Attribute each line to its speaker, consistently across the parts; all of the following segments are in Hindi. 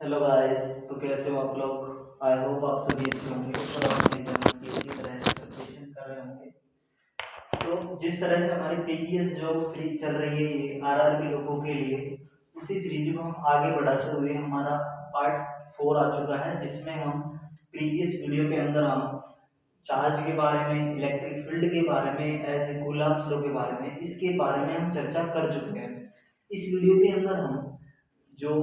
Speaker 1: Hello guys. तो कैसे हो आप लोग? आई होप आप सभी अच्छे होंगे और अपने एग्जाम्स की अच्छी तरह प्रिपरेशन कर रहे होंगे। तो जिस तरह से हमारी प्रीवियस जो सीरीज चल रही है ये आरआरबी लोगों के लिए, उसी सीरीज को हम आगे बढ़ाते हुए हमारा पार्ट 4 आ चुका है, जिसमें हम प्रीवियस वीडियो के अंदर हम चार्ज के बारे में, इलेक्ट्रिक फील्ड के बारे में, एज ए कूलम्ब्स लॉ के बारे में, इसके बारे में हम चर्चा कर चुके हैं। इस वीडियो के अंदर हम जो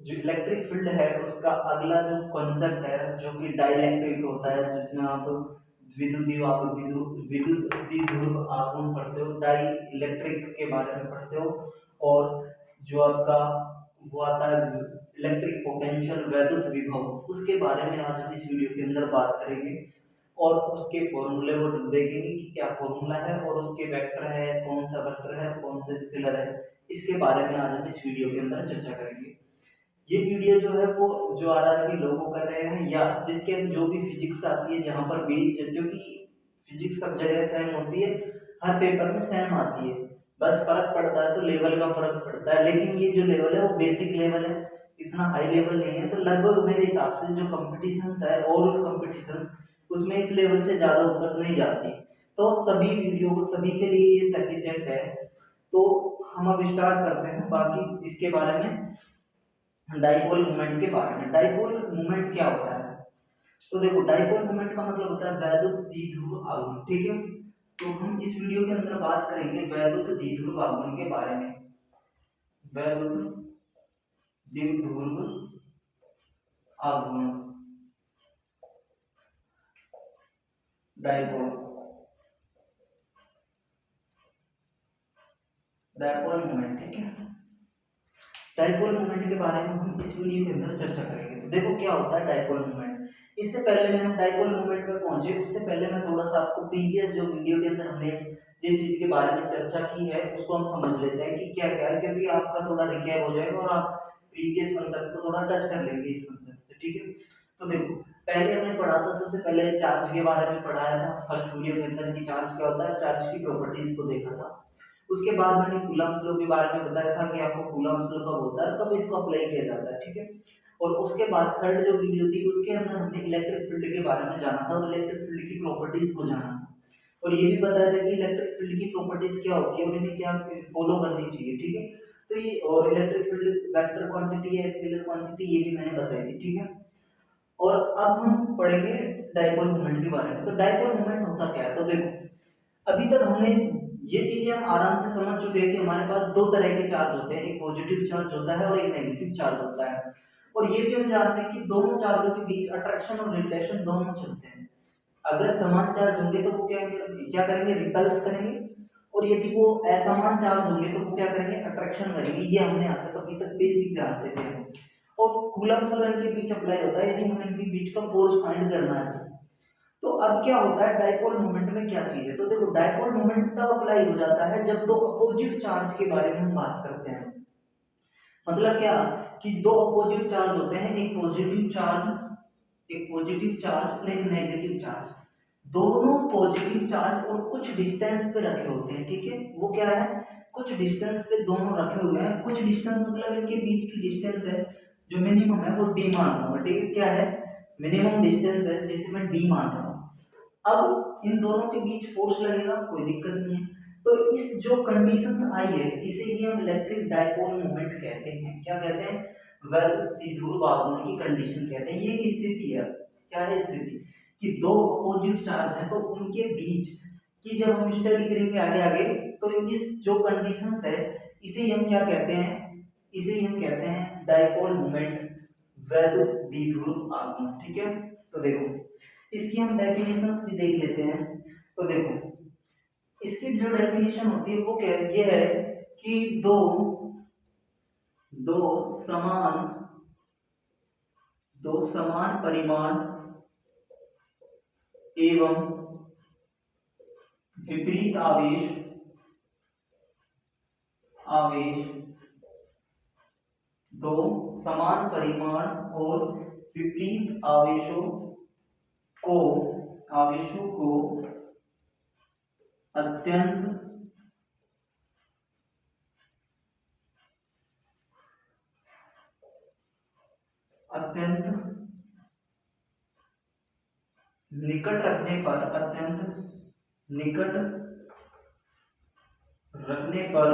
Speaker 1: जो इलेक्ट्रिक फील्ड है उसका अगला जो कॉन्सेप्ट है जो कि डाइलेक्ट्रिक होता है, जिसमें आप विद्युत द्विध्रुव आघूर्ण पढ़ते हो, डाई इलेक्ट्रिक के बारे में पढ़ते हो। और जो आपका वो आता है इलेक्ट्रिक पोटेंशियल, वैद्युत विभव, उसके बारे में आज हम इस वीडियो के अंदर बात करेंगे। और उसके फॉर्मूले को देखेंगे कि क्या फॉर्मूला है और उसके वेक्टर है, कौन सा वेक्टर है, कौन से स्केलर है। इसके बारे में आज हम इस वीडियो के अंदर चर्चा करेंगे। ये वीडियो जो है वो जो आरआरबी लोगों कर रहे हैं या जिसके जो भी फिजिक्स आती है, जहां पर बीच, क्योंकि फिजिक्स सब जगह सेम होती है, हर पेपर में सेम आती है, बस फर्क पड़ता है तो लेवल का फर्क पड़ता है। लेकिन ये जो लेवल है वो बेसिक लेवल है, इतना हाई लेवल नहीं है। तो लगभग मेरे हिसाब से जो कंपटीशंस है, ओवरऑल कंपटीशंस, उसमें इस लेवल से ज्यादा ऊपर नहीं जाती। तो सभी वीडियो को सभी के लिए ये सफिशिएंट है। तो हम अब स्टार्ट करते हैं बाकी इसके बारे में, डाइपोल मोमेंट के बारे में। डाइपोल मोमेंट क्या होता है? तो देखो, डाइपोल मोमेंट का मतलब होता है वैद्युत द्विध्रुव आघूर्ण, ठीक है। तो हम इस वीडियो के अंदर बात करेंगे वैद्युत द्विध्रुव आघूर्ण के बारे में। वैद्युत द्विध्रुव आघूर्ण, डाइपोल डाइपोल मोमेंट, ठीक है। डाइपोल मोमेंट के बारे में हम इस वीडियो के अंदर चर्चा करेंगे। तो देखो क्या होता है डाइपोल मोमेंट। इससे पहले मैं हम डाइपोल मोमेंट पे पहुंचे उससे पहले मैं थोड़ा सा आपको प्रीवियस जो वीडियो के अंदर हमने जिस चीज के बारे में चर्चा की है उसको हम समझ लेते हैं कि क्या क्या है, क्योंकि आपका थोड़ा रिकैप हो जाएगा और आप प्रीवियस कंसेप्ट को थोड़ा टच कर लेंगे इस कंसेप्ट से, ठीक है। तो देखो, पहले हमने पढ़ा था, सबसे पहले चार्ज के बारे में पढ़ाया था फर्स्ट वीडियो के अंदर कि चार्ज क्या होता है, चार्ज की प्रॉपर्टीज को देखा था। उसके बाद मैंने कूलम्ब्स लॉ के बारे में बताया था कि आपको कूलम्ब्स लॉ कब होता है, कब इसको अप्लाई किया जाता है, ठीक है। और उसके बाद थर्ड जो वीडियो थी उसके अंदर हमने इलेक्ट्रिक फील्ड के बारे में जाना था और इलेक्ट्रिक फील्ड की प्रॉपर्टीज को जाना था। और ये भी बताया था कि इलेक्ट्रिक फील्ड की प्रॉपर्टीज क्या होती है और इन्हें क्या फॉलो करनी चाहिए, ठीक है। तो ये और इलेक्ट्रिक फील्ड वेक्टर क्वांटिटी है, स्केलर क्वांटिटी, ये भी मैंने बताई थी, ठीक है। और अब हम पढ़ेंगे डाइपोल मोमेंट के बारे में। तो डाइपोल मोमेंट होता क्या है? तो देखो, अभी तक हमने ये चीजें हम आराम से समझ चुके हैं कि हमारे पास दो तरह के चार्ज होते हैं, एक पॉजिटिव चार्ज होता है और एक नेगेटिव चार्ज होता है। और ये भी हम जानते हैं कि दोनों चार्जों के बीच अट्रैक्शन और रिपल्शन दोनों चलते हैं। अगर समान चार्ज होंगे तो वो क्या क्या करेंगे, रिपल्स करेंगे। और यदि वो असमान चार्ज होंगे तो वो क्या करेंगे, अट्रैक्शन करेंगे। ये हमने आज तक अभी तक बेसिक जानते थे हम। और कूलम्ब और इनके बीच अप्लाई होता है यदि हमें इनके बीच का फोर्स फाइंड करना है तो अब क्या होता है डाइपोल मोमेंट में, क्या चीज है? तो देखो, डाइपोल मोमेंट तब अप्लाई हो जाता है जब दो अपोजिट चार्ज के बारे में हम बात करते हैं। मतलब क्या, कि दो अपोजिट चार्ज होते हैं, एक पॉजिटिव चार्ज और एक नेगेटिव चार्ज। दोनों पॉजिटिव चार्ज और कुछ डिस्टेंस पे रखे होते हैं, ठीक है। वो क्या है, कुछ डिस्टेंस पे दोनों रखे हुए हैं। कुछ डिस्टेंस मतलब इनके बीच की डिस्टेंस है जो मिनिमम है, वो डी मान रहा हूं, ठीक है। क्या है, मिनिमम डिस्टेंस है जिसे मैं डी मान रहा हूं। अब इन दोनों के बीच फोर्स लगेगा, कोई दिक्कत नहीं है। तो इस जो कंडीशंस आई है इसे ही हम इलेक्ट्रिक डाइपोल मोमेंट कहते हैं। क्या कहते हैं? वैद्युत द्विध्रुव आघूर्ण की कंडीशन कहते हैं। ये एक स्थिति है, क्या है स्थिति, कि दो अपोजिट चार्ज है तो उनके बीच की जब हम स्टडी करेंगे आगे आगे, तो इस जो कंडीशंस है इसे ही हम क्या कहते हैं, इसे ही हम कहते हैं डाइपोल मोमेंट, वैद्युत द्विध्रुव आघूर्ण, ठीक है। तो देखो, इसकी हम डेफिनेशंस भी देख लेते हैं। तो देखो, इसकी जो डेफिनेशन होती है वो क्या है, ये है कि दो दो समान दो समान परिमाण एवं विपरीत आवेश आवेश दो समान परिमाण और विपरीत को आवेशों को अत्यंत अत्यंत निकट रखने पर, अत्यंत निकट रखने पर,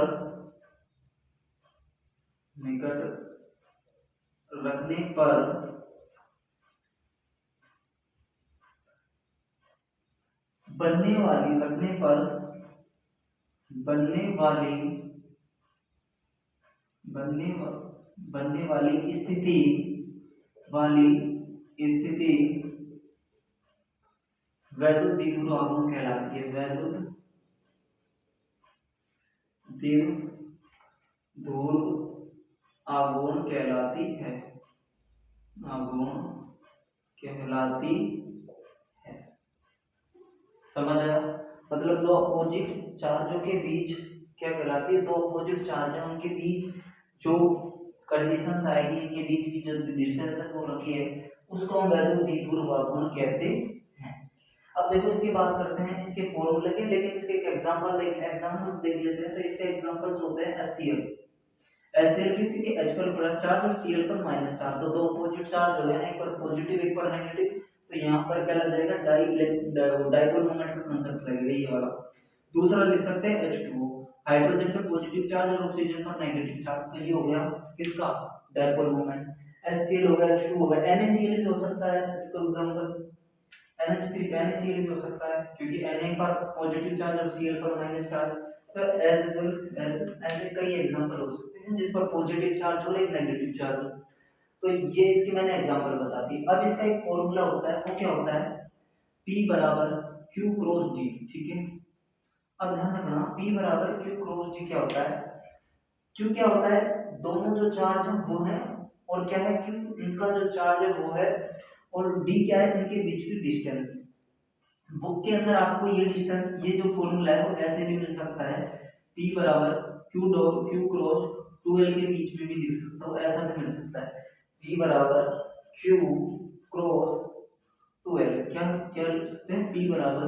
Speaker 1: निकट रखने पर बनने वाली, रखने पर बनने वाली, बनने वाली स्थिति, वाली स्थिति वैद्युत द्विध्रुव आघूर्ण कहलाती है। वैद्युत द्विध्रुव आघूर्ण कहलाती है, आघूर्ण कहलाती है। समझ आया? मतलब दो अपोजिट चार्जों के बीच क्या कहलाती है, दो अपोजिट चार्ज है उनके बीच जो कंडीशंस आएगी, इनके बीच की जो डिस्टेंस है वो रखी है, उसको हम वैद्युत द्विध्रुव आघूर्ण कहते हैं। अब देखो इसकी बात करते हैं इसके फॉर्मूले के, लेकिन इसके एक एग्जांपल्स देख लेते हैं। तो इसके एग्जांपल्स होते हैं HCl, HCl क्योंकि H पर प्लस चार्ज और Cl पर माइनस चार्ज, तो दो अपोजिट चार्ज हो गए ना, एक पर पॉजिटिव एक पर नेगेटिव, तो यहाँ पर क्या लग जाएगा, डाइपोल मोमेंट का कांसेप्ट लगेगा ये वाला। दूसरा लिख सकते हैं H2O, हाइड्रोजन पे पॉजिटिव चार्ज और ऑक्सीजन पर नेगेटिव चार्ज, तो ये हो गया किसका, डाइपोल मोमेंट। HCl हो गया, H2 हो गया, NaCl भी हो सकता है इसका एग्जांपल, NH3 NaCl भी हो सकता है क्योंकि Na पर पॉजिटिव चार्ज और Cl पर माइनस चार्ज, तो एज वेल एज ऐसे कई एग्जांपल हो सकते हैं जिस पर पॉजिटिव चार्ज और एक नेगेटिव चार्ज हो। तो ये इसकी मैंने एग्जांपल बता दी। अब इसका एक फॉर्मूला होता है, वो क्या होता है, P बराबर Q क्रॉस D, ठीक है। अब ध्यान रखना P बराबर Q क्रॉस D क्या होता है, Q क्या होता है, दोनों जो चार्ज है वो है, और क्या है, Q इनका जो चार्ज है वो है, और D क्या है, इनके बीच की डिस्टेंस। बुक के अंदर आपको ये डिस्टेंस, ये जो फॉर्मूला है वो ऐसे भी मिल सकता है, P बराबर Q क्रॉस 2L के बीच में भी लिख सकता हूँ, ऐसा भी मिल सकता है, P बराबर Q क्रॉस 2L, क्या क्या लिख सकते हैं, P बराबर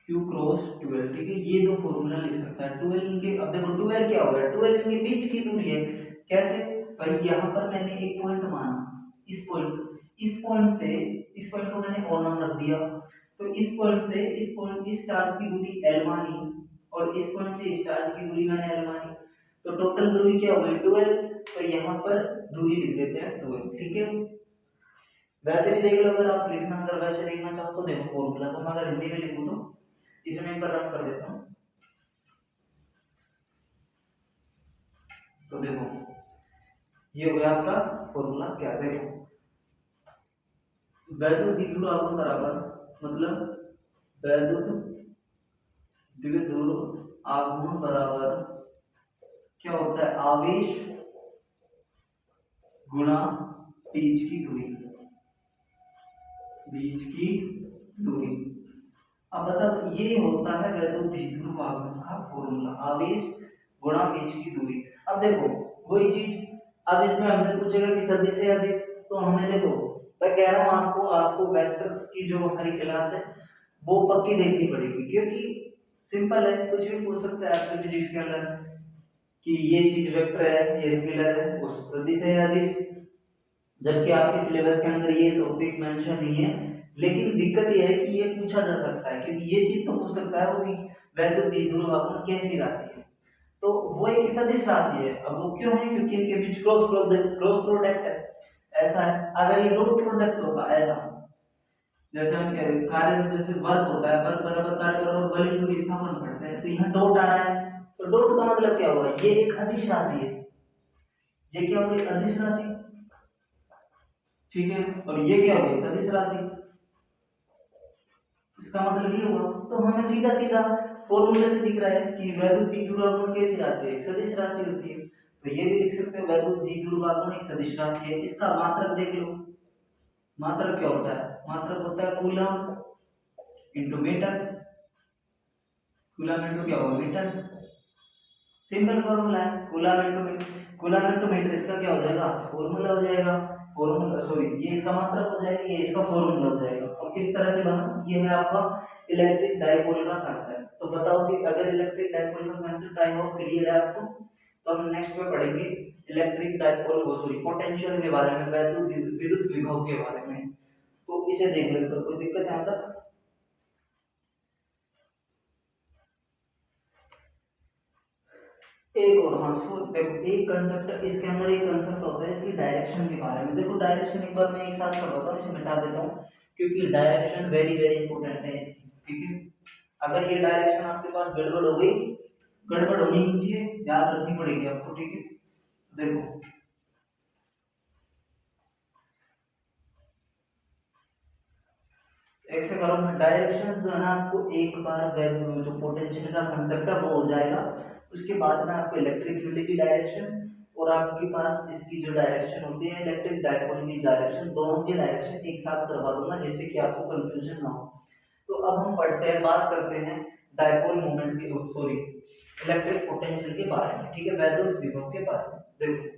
Speaker 1: Q क्रॉस 2L, ठीक है। ये दो फॉर्मूला लिख सकता है 2L इनके। अब देखो 2L क्या होगा, 2L इनके बीच की दूरी है, कैसे भाई, यहाँ पर मैंने एक पॉइंट माना, इस पॉइंट से इस पॉइंट को मैंने O नाम रख दिया, तो इस पॉइंट से इस पॉइंट इस चार्ज की दूरी L मानी, और इस पॉइंट से इस चार्ज की दूरी मैंने L मानी, तो टोटल दूरी क्या हो गई 12, तो यहाँ पर दूरी लिख देते हैं 12, ठीक है। वैसे भी देख लो, अगर आप लिखना, अगर वैसे लिखना चाहो तो देखो फॉर्मूला को मैं अगर हिंदी में लिखूं तो इसमें एक बार रफ कर देता हूँ, तो देखो ये हो गया आपका फॉर्मूला, क्या देखो, वैद्युत द्विध्रुव आघूर्ण बराबर, मतलब वैद्युत द्विध्रुव आघूर्ण बराबर क्या होता है, आवेश गुणा बीच की दूरी, बीच की दूरी। अब बता दो, ये होता है वैद्युत द्विध्रुव आघूर्ण का फॉर्मूला, आवेश गुणा बीच की दूरी। अब देखो वही चीज, अब इसमें हमसे पूछेगा कि सदिश है अदिश, तो हमें देखो मैं कह रहा हूँ आपको, वेक्टर्स की जो हमारी क्लास है वो पक्की देखनी पड़ेगी, क्योंकि सिंपल है, कुछ भी पूछ सकता है आपसे फिजिक्स के अंदर कि ये चीज वेक्टर है, ये स्केलर है, वो सदिश है अदिश, जबकि आपके सिलेबस के अंदर ये टॉपिक मेंशन नहीं है। लेकिन दिक्कत ये है कि ये पूछा जा सकता है, क्योंकि ये चीज तो पूछ सकता है वो भी, वैद्युत द्विध्रुव आघूर्ण कैसी राशि है, तो वो एक सदिश राशि है। अब वो क्यों है, क्योंकि इनके बीच क्रॉस प्रोडक्ट है, ऐसा है। अगर ये डॉट प्रोडक्ट होगा ऐसा, जैसे हम कार्य जैसे वर्क होता है, वर्क बराबर कार्य बराबर बल इंटू विस्थापन पढ़ते हैं, तो यहाँ डॉट आ रहा है, तो डॉट का मतलब क्या हुआ, ये एक अदिश राशि है, ये क्या हुआ, एक अदिश राशि, ठीक है। और ये क्या हुई, सदिश राशि, इसका मतलब ये हुआ, तो हमें सीधा सीधा फॉर्मूले से दिख रहा है कि वैद्युत द्विध्रुव आघूर्ण कैसी राशि है, एक सदिश राशि होती है, तो ये भी लिख सकते हो वैद्युत द्विध्रुव आघूर्ण एक सदिश राशि है। इसका मात्रक देख लो, मात्रक क्या होता है, मात्रक होता है coulomb into metre, coulomb into क्या होगा, मीटर, सिंपल फॉर्मूला है, कूलम इनटू मीटर, इसका क्या हो जाएगा, फॉर्मूला हो जाएगा, फॉर्मूला सॉरी ये इसका मात्रक हो जाएगा, ये इसका फॉर्मूला हो जाएगा। और किस तरह से बना, ये है आपका इलेक्ट्रिक डाइपोल का कंसेप्ट। तो बताओ कि अगर इलेक्ट्रिक डाइपोल का कंसेप्ट आई होप क्लियर है आपको, तो हम नेक्स्ट में पढ़ेंगे इलेक्ट्रिक डाइपोल सॉरी पोटेंशियल के बारे में, विद्युत विभव के बारे में। तो इसे देख लेते, कोई दिक्कत है यहाँ तक? एक और हाँ सो देखो, एक कंसेप्ट इसके अंदर, एक कंसेप्ट होता है इसकी डायरेक्शन के बारे में। देखो डायरेक्शन एक बार मैं एक साथ करवाता हूँ, इसे मिटा देता हूँ क्योंकि डायरेक्शन वेरी वेरी इंपॉर्टेंट है इसकी, ठीक है। अगर ये डायरेक्शन आपके पास गड़बड़ हो गई, गड़बड़ होनी नहीं चाहिए, याद रखनी पड़ेगी आपको, ठीक है। देखो ऐसे करो, मैं डायरेक्शन जो है ना आपको एक बार वैल्यू जो पोटेंशियल का कंसेप्ट है वो हो जाएगा, उसके बाद में आपको इलेक्ट्रिक फील्ड की डायरेक्शन और आपके पास इसकी जो डायरेक्शन होती है इलेक्ट्रिक डायपोल की डायरेक्शन, दोनों की डायरेक्शन एक साथ करवा दूंगा जिससे कि आपको कंफ्यूजन ना हो। तो अब हम पढ़ते हैं, बात करते हैं डायपोल मोमेंट के, सॉरी इलेक्ट्रिक पोटेंशियल के बारे में, ठीक है, वैद्युत विभव के बारे में। देखो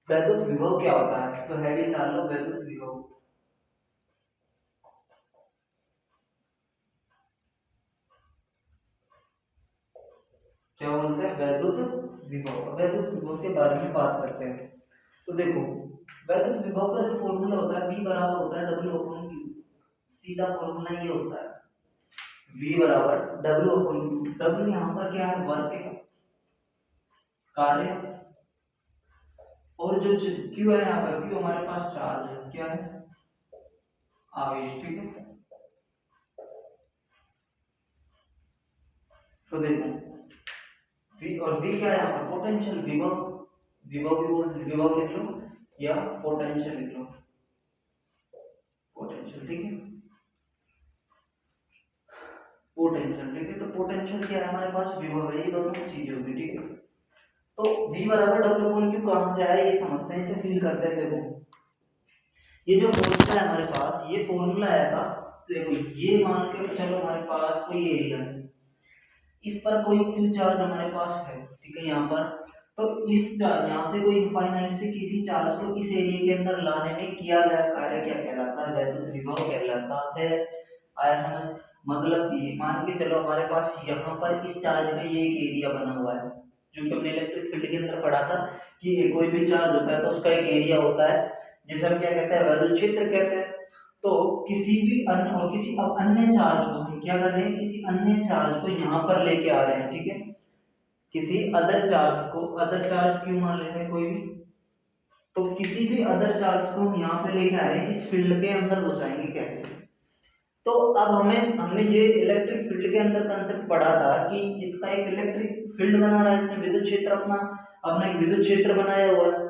Speaker 1: वैद्युत विभव क्या होता है, तो हेडिंग डाल लो वैद्युत विभव। क्या बोलते हैं, वैद्युत विभव। वैद्युत विभव के बारे में बात करते हैं। तो देखो वैद्युत विभव का जो फॉर्मूला होता है, V बराबर होता है W अपॉन Q। सीधा फॉर्मूला ये होता है, V बराबर W अपॉन Q। W यहाँ पर क्या है, वर्क है, कार्य, और जो Q है यहाँ पर, Q हमारे पास चार्ज है, क्या है, आवेश, ठीक है। तो देखो V और V क्या है यहाँ पर, पोटेंशियल, विभव, विभव भी बोल, विभव लिख लो या पोटेंशियल लिख लो, पोटेंशियल, ठीक है, पोटेंशियल, ठीक है। तो पोटेंशियल क्या है हमारे पास, विभव है, ये दोनों चीजें होगी, ठीक है। तो V बराबर W अपॉन Q कहां से आया ये समझते हैं, इसे फील करते हैं। देखो ये जो फॉर्मूला है हमारे पास, ये फॉर्मूला आया था, देखो ये मान के चलो हमारे पास कोई एरिया है, इस पर कोई Q चार्ज हमारे पास है, ठीक है, यहाँ पर। तो इस यहाँ से कोई इनफाइनाइट से किसी चार्ज को इस एरिया के अंदर लाने में किया गया कार्य क्या कहलाता है, वैद्युत विभव कहलाता है। आया समझ? मतलब कि मान के चलो हमारे पास यहाँ पर इस चार्ज में ये एक एरिया बना हुआ है, जो कि हमने इलेक्ट्रिक फील्ड के अंदर पढ़ा था कि कोई भी चार्ज होता है तो उसका एक एरिया होता है, जिसे हम क्या कहते हैं, वैद्युत क्षेत्र कहते हैं। तो किसी भी अन्य और किसी अब अन्य चार्ज को हम क्या कर रहे हैं, किसी अन्य चार्ज को यहाँ पर लेके आ रहे हैं, ठीक है, किसी अदर चार्ज को, अदर चार्ज क्यों मान लेते हैं कोई भी, तो किसी भी अदर चार्ज को हम यहाँ पे लेके आ रहे हैं, इस फील्ड के अंदर घुसाएंगे कैसे। तो अब हमें, हमने ये इलेक्ट्रिक फील्ड के अंदर कंसेप्ट पढ़ा था कि इसका एक इलेक्ट्रिक फील्ड बना रहा है, इसने विद्युत क्षेत्र अपना अपना एक विद्युत क्षेत्र बनाया हुआ है।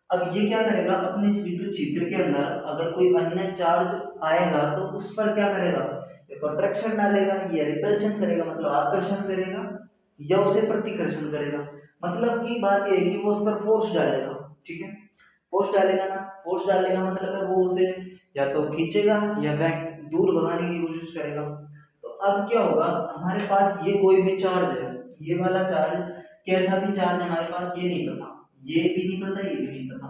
Speaker 1: अब ये क्या करेगा, अपने इस विद्युत क्षेत्र के अंदर अगर कोई अन्य चार्ज आएगा तो उस पर क्या करेगा, या तो अट्रैक्शन डालेगा या रिपल्शन करेगा, मतलब आकर्षण करेगा या उसे प्रतिकर्षण करेगा। मतलब की बात ये है कि वो उस पर फोर्स डालेगा, ठीक है, फोर्स डालेगा ना, फोर्स डालेगा मतलब है वो उसे या तो खींचेगा या बैक दूर भगाने की कोशिश करेगा। तो अब क्या होगा, हमारे पास ये कोई भी चार्ज है, ये वाला चार्ज, कैसा भी चार्ज हमारे पास ये नहीं पता, ये भी नहीं पता, ये भी नहीं पता।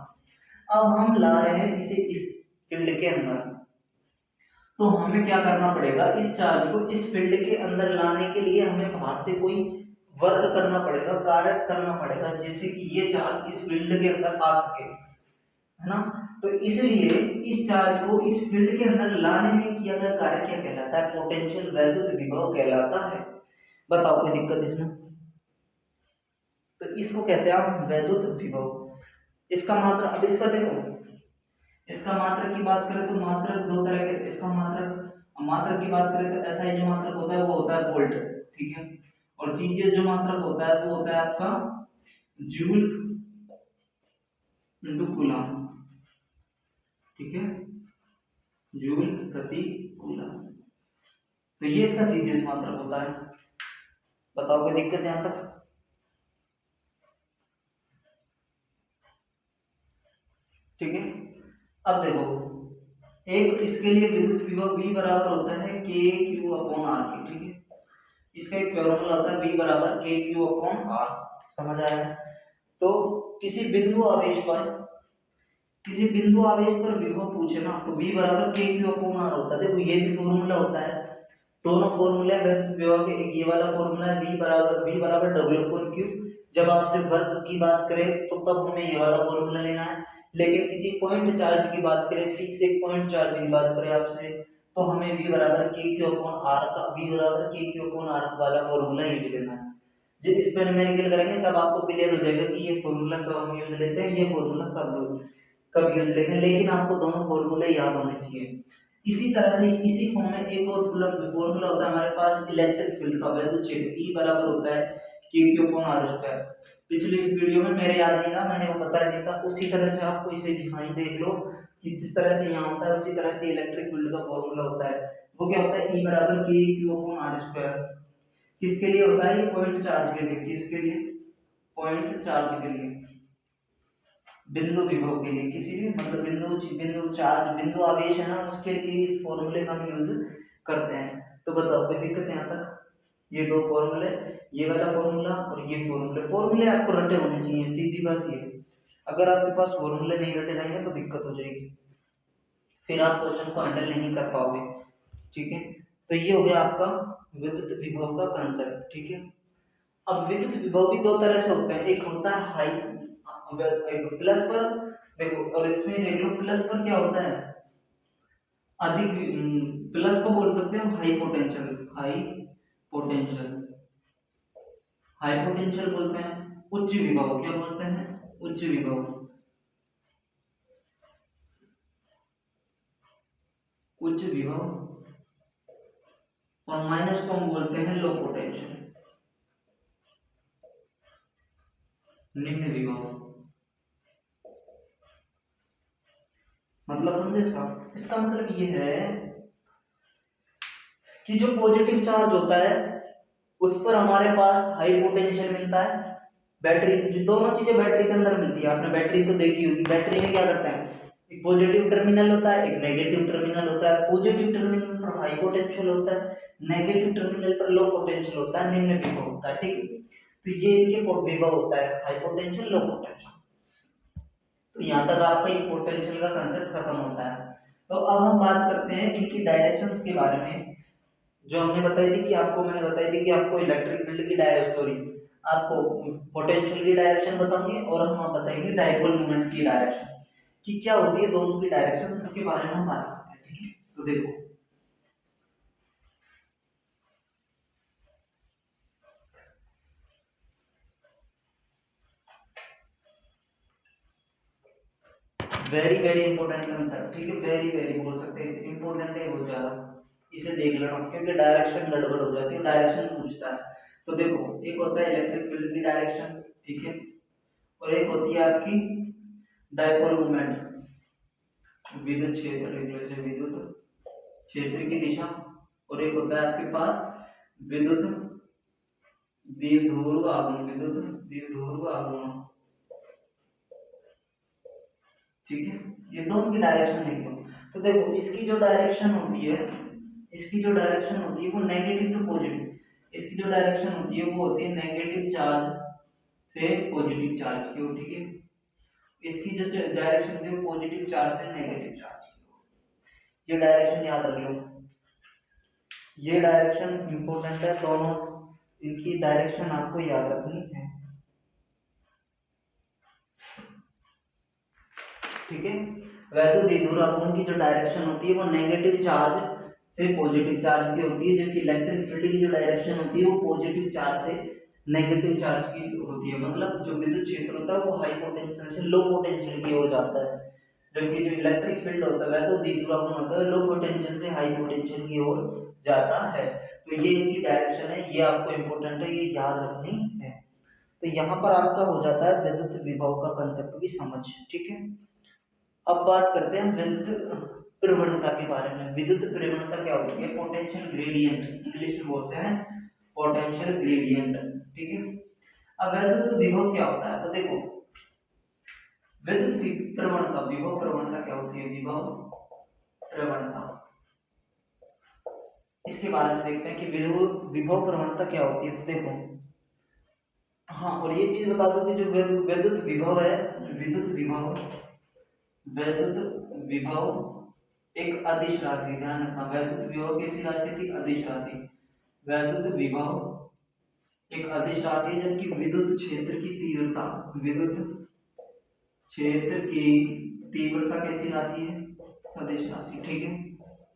Speaker 1: अब हम ला रहे हैं इसे इस फील्ड के अंदर, तो हमें क्या करना पड़ेगा, इस चार्ज को इस फील्ड के अंदर लाने के लिए हमें बाहर से कोई वर्क करना पड़ेगा, कार्य करना पड़ेगा, जिससे कि ये चार्ज इस फील्ड के अंदर आ सके, है ना। तो इसलिए इस चार्ज को इस फील्ड के अंदर लाने में किया गया कार्य क्या कहलाता है, पोटेंशियल, वैद्युत विभव कहलाता है। बताओ कोई दिक्कत इसमें? तो इसको कहते हैं हम वैद्युत विभव। इसका मात्रा, अब इसका देखो, इसका मात्रक की बात करें तो मात्रक दो तरह के, इसका मात्रक, मात्रक की बात करें तो ऐसा ही जो मात्रक होता है वो होता है वोल्ट, ठीक है, और सीजीएस जो मात्रक होता है वो होता है आपका जूल इनटू कूलम, ठीक है, जूल प्रति कूलम। तो ये इसका सीजीएस मात्रक होता है। बताओ कोई दिक्कत यहां तक? ठीक है। अब देखो, एक इसके लिए विद्युत विभव V बराबर होता है के क्यू अपॉन आर के, ठीक है, इसका एक फॉर्मूला होता है V बराबर के क्यू अपॉन आर। समझ आया? तो किसी बिंदु आवेश पर, किसी बिंदु आवेश पर विभव पूछे ना, तो V बराबर के क्यू अपॉन आर होता है। देखो ये भी फॉर्मूला होता है, दोनों फॉर्मूले विद्युत विभव के, एक ये वाला फॉर्मूला है V बराबर W अपॉन Q। जब आपसे वर्क की बात करें तो तब हमें ये वाला फॉर्मूला लेना है, लेकिन किसी पॉइंट चार्ज की बात करें, फिक्स एक पॉइंट चार्ज की बात करें आपसे, तो हमें V बराबर KQ अपॉन R का V बराबर KQ अपॉन R वाला फॉर्मूला यूज लेना है। जब इस पर न्यूमेरिकल करेंगे तब आपको क्लियर हो जाएगा कि ये फॉर्मूला कब हम यूज लेते हैं, ये फॉर्मूला कब यूज लेते हैं, लेकिन आपको दोनों फॉर्मूले याद होने चाहिए। इसी तरह से इसी फॉर्म में एक और फॉर्मूला होता है हमारे पास इलेक्ट्रिक फील्ड का, वैल्यू क्षेत्र E बराबर होता है KQ अपॉन R स्क्वायर। पिछली इस वीडियो में मेरे याद नहीं था, मैंने वो बताया नहीं था, उसी तरह से आपको इसे भी हाँ देख लो कि जिस तरह से यहाँ होता है उसी तरह से इलेक्ट्रिक फील्ड का फॉर्मूला होता है। वो क्या होता है, E बराबर KQ अपॉन R स्क्वायर। किसके लिए होता है, ये पॉइंट चार्ज के लिए। किसके लिए, पॉइंट चार्ज के लिए, बिंदु विभव के लिए, किसी भी मतलब बिंदु चार्ज, बिंदु आवेश है ना, उसके लिए इस फॉर्मूले का हम यूज करते हैं। तो बताओ कोई दिक्कत यहाँ तक, ये दो फॉर्मूले, ये वाला फॉर्मूला और ये फॉर्मूले आपको रटे होने चाहिए, सीधी बात ये। अगर आपके पास फॉर्मूले नहीं रटे जाएंगे तो दिक्कत हो जाएगी, फिर आप क्वेश्चन को हैंडल नहीं कर पाओगे। ठीक है, तो ये हो गया आपका विद्युत विभव का कंसेप्ट। ठीक है, अब विद्युत विभव भी दो तरह से होते हैं, एक होता है हाई, एक प्लस पर, देखो और इसमें देख लो प्लस पर क्या होता है, अधिक, प्लस को बोल सकते हैं high potential, potential high potential बोलते हैं। उच्च विभव क्या बोलते हैं, उच्च विभव, उच्च विभव। और माइनस को हम बोलते हैं लो पोटेंशियल, निम्न विभव। मतलब समझे इसका, इसका मतलब ये है कि जो पॉजिटिव चार्ज होता है उस पर हमारे पास हाई पोटेंशियल मिलता है। बैटरी, जो दोनों चीजें बैटरी के अंदर मिलती है, आपने बैटरी तो देखी होगी, बैटरी में क्या करते हैं, एक पॉजिटिव टर्मिनल होता है, एक नेगेटिव टर्मिनल होता है। पॉजिटिव टर्मिनल पर हाई पोटेंशियल होता है, नेगेटिव टर्मिनल पर लो पोटेंशियल होता है, निम्न विभव होता है। ठीक है, तो ये इनके विभव होता है, हाई पोटेंशियल, लो पोटेंशियल। तो यहाँ तक आपका ये पोटेंशियल का कंसेप्ट खत्म होता है। तो अब हम बात करते हैं इनकी डायरेक्शंस के बारे में। जो हमने बताई थी कि आपको, मैंने बताई थी कि आपको इलेक्ट्रिक फील्ड की डायरेक्शन, सॉरी आपको पोटेंशियल की डायरेक्शन बताऊंगे और हम बताएंगे डायपोल मोमेंट की डायरेक्शन कि क्या होती है, दोनों की डायरेक्शन, इसके बारे में हम बात करते हैं। ठीक है, तो देखो वेरी वेरी इंपॉर्टेंट कंसेप्ट। ठीक है, वेरी वेरी बोल सकते हैं, इंपॉर्टेंट है बहुत ज्यादा, इसे देख लेना क्योंकि डायरेक्शन गड़बड़ हो जाती है, डायरेक्शन पूछता है। तो देखो एक होता है इलेक्ट्रिक फील्ड की डायरेक्शन, ठीक है, और एक होती है आपकी डायपोल मोमेंट, विद्युत क्षेत्र, लिख लो इसे विद्युत क्षेत्र की दिशा। और एक होता है आपके पास विद्युत द्विध्रुव आघूर्ण, विद्युत द्विध्रुव आघूर्ण। ठीक है, ये दोनों की डायरेक्शन लिख लो। तो देखो इसकी जो डायरेक्शन होती है, इसकी जो डायरेक्शन होती है वो नेगेटिव टू पॉजिटिव, इसकी जो डायरेक्शन होती है वो होती है नेगेटिव चार्ज से पॉजिटिव चार्ज की ओर। ठीक है, इसकी जो डायरेक्शन होती है वो पॉजिटिव चार्ज से नेगेटिव चार्ज की ओर। ये डायरेक्शन याद रख लो, ये डायरेक्शन इंपॉर्टेंट है, दोनों इनकी डायरेक्शन आपको याद रखनी है। ठीक है, वैद्युत द्विध्रुव आघूर्ण की जो डायरेक्शन होती है वो नेगेटिव चार्ज से पॉजिटिव चार्ज की होती है, जबकि इलेक्ट्रिक फील्ड की जो डायरेक्शन होती है वो पॉजिटिव चार्ज से नेगेटिव चार्ज की होती है। मतलब जो विद्युत क्षेत्र होता है वो हाई पोटेंशियल से लो पोटेंशियल की ओर जाता है, जबकि जो इलेक्ट्रिक फील्ड होता है वैद्युत द्विध्रुव आघूर्ण होता है लो पोटेंशियल से हाई पोटेंशियल की ओर जाता है। तो ये इनकी डायरेक्शन है, ये आपको इंपॉर्टेंट है, ये याद रखनी है। तो यहाँ पर आपका हो जाता है विद्युत विभव का कंसेप्ट भी समझ। ठीक है, अब बात करते हैं विद्युत प्रवणता के बारे में। विद्युत प्रवणता क्या होती है, पोटेंशियल ग्रेडियंट, इंग्लिश में बोलते हैं पोटेंशियल ग्रेडियंट। ठीक है, अब विद्युत विभव क्या होता है, तो देखो विद्युत प्रवणता, विभव प्रवणता क्या होती है, विभव प्रवणता, इसके बारे में देखते हैं कि विभव प्रवणता क्या होती है। तो देखो हाँ, और ये चीज बता दो कि जो विद्युत विभव है, विद्युत विभव एक अदिश राशि, ध्यान रखना, वैद्युत विभव कैसी राशि थी, अदिश राशि। वैद्युत विभव एक अदिश राशि है, जबकि विद्युत क्षेत्र की तीव्रता, विद्युत क्षेत्र की तीव्रता कैसी राशि है, सदिश राशि। ठीक है,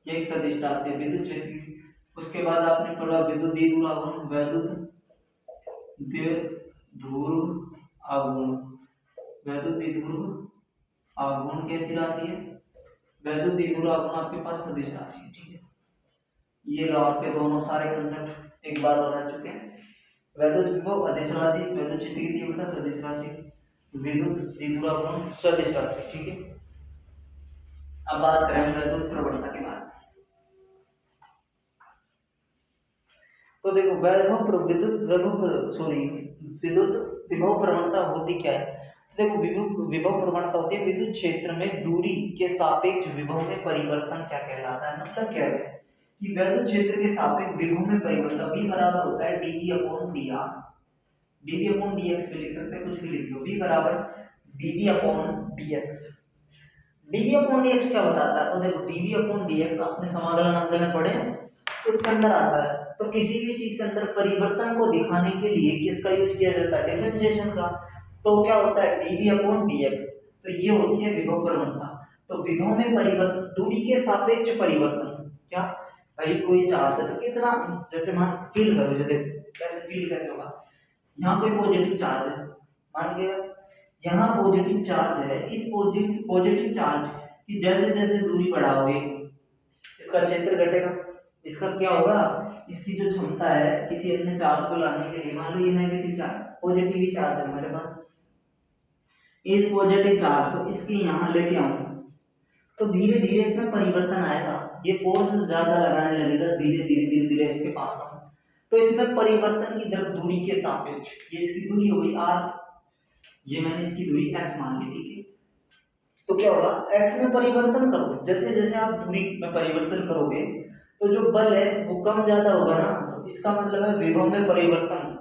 Speaker 1: ये एक सदिश राशि है विद्युत क्षेत्र की। उसके बाद आपने पढ़ा विद्युत द्विध्रुव आघूर्ण, वैद्युत द्विध्रुव आघूर्ण, वैद्युत द्विध्रुव आघूर्ण कैसी राशि है, वैद्युत द्विध्रुव आघूर्ण आपके पास सदिश राशि है। ठीक है, ये लो आपके दोनों सारे कंसेप्ट एक बार बता चुके हैं। वैद्युत विभव अदिश राशि, वैद्युत क्षेत्र की तीव्रता सदिश राशि, विद्युत द्विध्रुव आघूर्ण सदिश राशि। ठीक है, अब बात करें वैद्युत प्रवणता के बारे में। तो देखो विद्युत विभव प्रवणता होती क्या है। देखो विभव प्रवणता होती है विद्युत क्षेत्र में दूरी के सापेक्ष विभव में परिवर्तन क्या कहलाता है। मतलब क्या है कि वैद्युत क्षेत्र के सापेक्ष विभव में परिवर्तन v बराबर होता है dv upon dr, dv upon dx भी लिख सकते हैं, कुछ भी लिख लो, v बराबर dv upon dx। dv upon dx क्या बताता है, तो देखो dv अपॉन dx आपने समाकलन अंकलन पढ़े, उसके अंदर आता है। तो किसी भी चीज के अंदर परिवर्तन को दिखाने के लिए किसका यूज किया जाता है, डिफरेंशिएशन का। तो क्या होता है dv अपॉन dx, तो ये होती है विभव प्रवणता। तो विभव में परिवर्तन, दूरी के सापेक्ष परिवर्तन, क्या भाई कोई चार्ज है तो कितना, जैसे मान फील करो, जैसे कैसे फील कैसे होगा, यहाँ कोई पॉजिटिव चार्ज है, मान के यहाँ पॉजिटिव चार्ज है, इस पॉजिटिव चार्ज की जैसे जैसे दूरी बढ़ाओगे इसका क्षेत्र घटेगा। इसका क्या होगा, इसकी जो क्षमता है किसी अन्य चार्ज को लाने के लिए, मान लो ये नेगेटिव चार्ज, पॉजिटिव ही चार्ज है हमारे पास, इस पॉजिटिव चार्ज को इसके यहाँ लेके आऊं तो धीरे धीरे इसमें परिवर्तन आएगा, ये फोर्स ज्यादा लगाने लगेगा, धीरे धीरे धीरे धीरे इसके पास आऊं तो इसमें परिवर्तन की दर दूरी के सापेक्ष, ये इसकी दूरी हो गई r, ये मैंने इसकी दूरी x मान ली। ठीक है, तो क्या होगा, x में परिवर्तन करो, जैसे जैसे आप दूरी में परिवर्तन करोगे तो जो बल है वो कम ज्यादा होगा ना, तो इसका मतलब है विभव में परिवर्तन,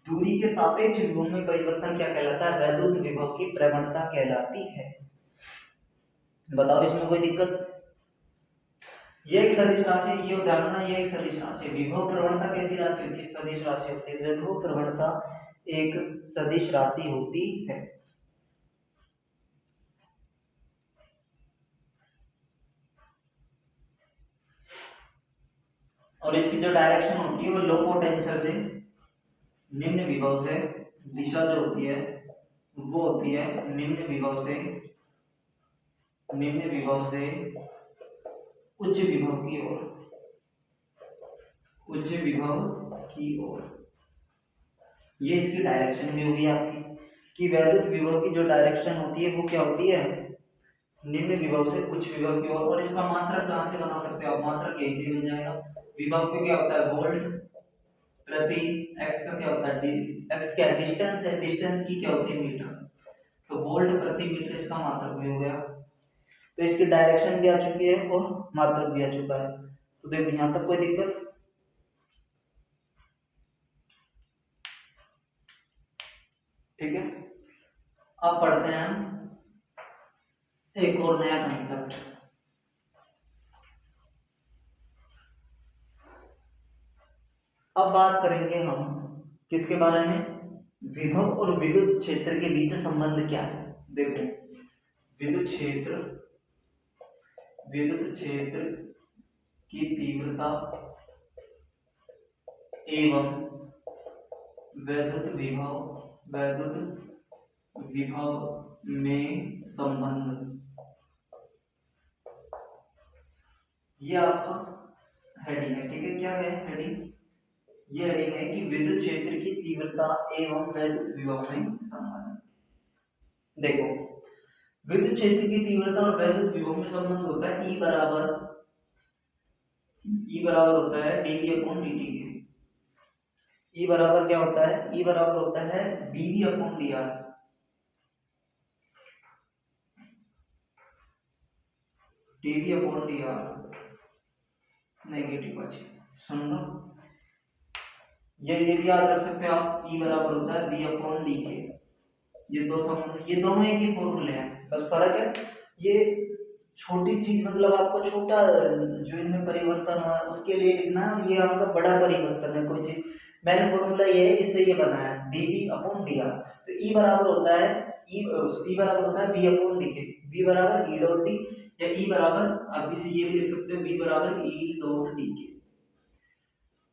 Speaker 1: दूरी के सापेक्ष विभव में परिवर्तन क्या कहलाता है, वैद्युत विभव की प्रवणता कहलाती है। बताओ इसमें कोई दिक्कत। ये एक सदिश राशि, ये ध्यान रखना, ये एक सदिश राशि। विभव प्रवणता कैसी राशि होती है, सदिश राशि होती है। विभव प्रवणता एक सदिश राशि होती है। और इसकी जो डायरेक्शन होती है वो लो पोटेंशियल से निम्न विभव से, दिशा जो होती है वो होती है निम्न विभव से उच्च विभव की ओर, उच्च विभव की ओर। ये इसकी डायरेक्शन भी होगी आपकी, कि वैद्युत विभव की जो डायरेक्शन होती है वो क्या होती है, निम्न विभव से उच्च विभव की ओर। और इसका मात्रक कहां से बना सकते हो आप, मात्रक यही से बन जाएगा। विभव की क्या होता है, वोल्ट प्रति, x का क्या होता है, x क्या डिस्टेंस है, डिस्टेंस की क्या होती है, मीटर, तो वोल्ट प्रति मीटर इसका मात्रक भी हो गया। तो इसकी डायरेक्शन भी आ चुकी है और मात्रक भी आ चुका है। तो देखो यहां तक कोई दिक्कत। ठीक है, अब पढ़ते हैं एक और नया कंसेप्ट। अब बात करेंगे हम किसके बारे में, विभव और विद्युत क्षेत्र के बीच संबंध क्या है। देखो विद्युत क्षेत्र की तीव्रता एवं वैद्युत विभव में संबंध, ये आपका हेडिंग है। ठीक है, क्या है हेडिंग, ये हेडिंग है कि विद्युत क्षेत्र की तीव्रता एवं वैद्युत विभव में संबंध। देखो विद्युत क्षेत्र की तीव्रता और वैद्युत विभव में संबंध होता है E बराबर होता है dv अपॉन dt के। E बराबर क्या होता है, E बराबर होता है dv upon dr, dv upon dr negative आज सुन लो, ये भी याद रख सकते हो आप, E बराबर होता है v अपॉन d के। ये दो संबंध, ये दोनों एक ही फॉर्मूले हैं, बस फर्क है ये छोटी चीज मतलब आपको छोटा जो इनमें परिवर्तन हुआ है उसके लिए लिखना है, और ये आपका बड़ा परिवर्तन है कोई चीज। मैंने फॉर्मूला ये है, इससे ये बना है dv अपॉन dr। तो ई बराबर होता है ई बराबर होता है v अपॉन डी के, v बराबर ई डॉट डी, या ई बराबर आप इसे ये भी लिख सकते हो v बराबर ई डॉट डी के।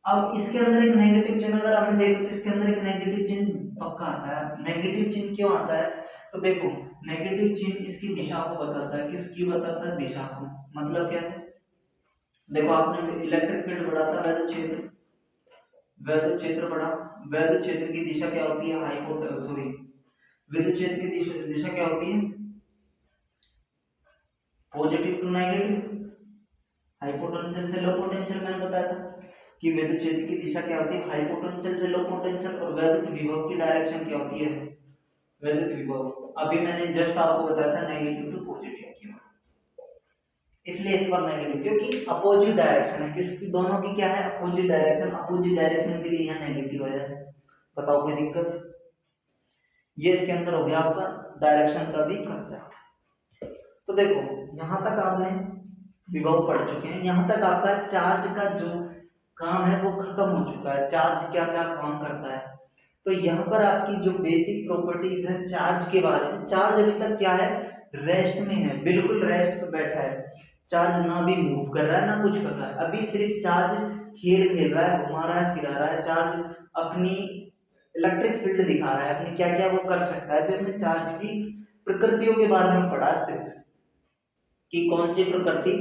Speaker 1: अब इसके अंदर एक नेगेटिव चिन्ह अगर आपने देखो तो इसके अंदर एक नेगेटिव चिन्ह पक्का आता है। नेगेटिव चिन्ह क्यों आता है? तो देखो नेगेटिव चिन्ह इसकी दिशा को बताता है, किसकी बताता है? दिशा को। मतलब कैसे? देखो आपने इलेक्ट्रिक फील्ड बढ़ा था, वैद्युत क्षेत्र बढ़ा। वैद्युत क्षेत्र की दिशा क्या होती है? विद्युत क्षेत्र की दिशा क्या होती है? Positive to negative. High potential से लो पोटेंशियल मैंने बताया था कि विद्युत क्षेत्र की दिशा क्या होती है? हाई पोटेंशियल से लो पोटेंशियल। और वैद्युत विभव की डायरेक्शन क्या होती है? वैद्युत विभव अभी मैंने जस्ट आपको बताया था नेगेटिव टू पॉजिटिव की, इसलिए इस पर नेगेटिव, क्योंकि अपोजिट डायरेक्शन है। किसकी? दोनों की क्या है? Opposite direction. अपोजिट डायरेक्शन के लिए यहाँ नेगेटिव है। बताओ कोई दिक्कत? ये इसके अंदर हो गया आपका डायरेक्शन का भी कंसेप्ट। तो देखो यहाँ तक आपने विभव पढ़ चुके हैं, यहाँ तक आपका चार्ज का जो काम है वो खत्म हो चुका है। चार्ज क्या क्या काम करता है, तो यहाँ पर आपकी जो बेसिक प्रॉपर्टीज है चार्ज के बारे में। चार्ज अभी तक क्या है? रेस्ट में है, बिल्कुल रेस्ट पे बैठा है। चार्ज ना भी मूव कर रहा है ना कुछ कर रहा है, अभी सिर्फ चार्ज खेल खेल रहा है, घुमा रहा है, फिरा रहा है। चार्ज अपनी इलेक्ट्रिक फील्ड दिखा रहा है, अपनी क्या क्या वो कर सकता है। फिर हमने चार्ज की प्रकृतियों के बारे में पढ़ा सिर्फ, कि कौन सी प्रकृति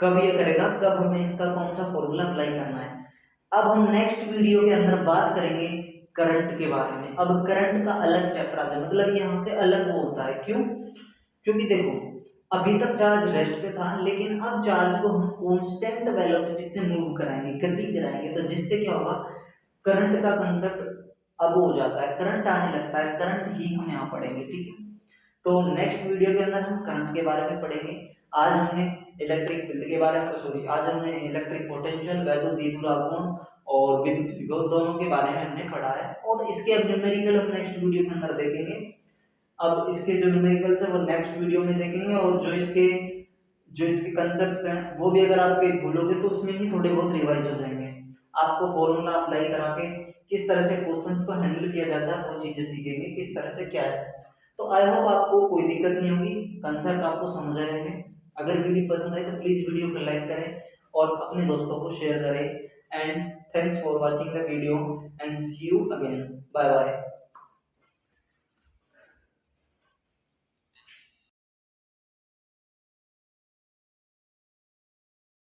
Speaker 1: कब ये करेगा, कब हमें इसका कौन सा फॉर्मूला अप्लाई करना है। अब हम नेक्स्ट वीडियो के अंदर बात करेंगे करंट के बारे में। अब करंट का अलग चैप्टर आता है, मतलब यहाँ से अलग वो होता है। क्यों? क्योंकि देखो अभी तक चार्ज रेस्ट पे था, लेकिन अब चार्ज को हम कांस्टेंट वेलोसिटी से मूव कराएंगे, गति कराएंगे, तो जिससे क्या होगा? करंट का कंसेप्ट अब हो जाता है, करंट आने लगता है। करंट ही हम यहाँ पढ़ेंगे, ठीक है? तो नेक्स्ट वीडियो के अंदर हम करंट के बारे में पढ़ेंगे। आज हमने इलेक्ट्रिक फील्ड के बारे में, सॉरी, आज हमने इलेक्ट्रिक पोटेंशियल, वैद्युत विद्युत आघूर्ण और विद्युत विभव दोनों के बारे में हमने पढ़ा है। और इसके अब न्यूमेरिकल हम नेक्स्ट वीडियो के अंदर देखेंगे। अब इसके जो न्यूमेरिकल्स है वो नेक्स्ट वीडियो में देखेंगे, और जो इसके कंसेप्ट्स हैं वो भी अगर आप भूलोगे तो उसमें ही थोड़े बहुत रिवाइज हो जाएंगे। आपको फॉर्मूला अप्लाई करा के किस तरह से क्वेश्चंस को हैंडल किया जाता है वो चीजें सीखेंगे, किस तरह से क्या है। तो आई होप आपको कोई दिक्कत नहीं होगी, कंसेप्ट आपको समझ आए होंगे। अगर वीडियो पसंद आए तो प्लीज वीडियो को लाइक करें और अपने दोस्तों को शेयर करें। And thanks for watching the video and see you again. Bye bye.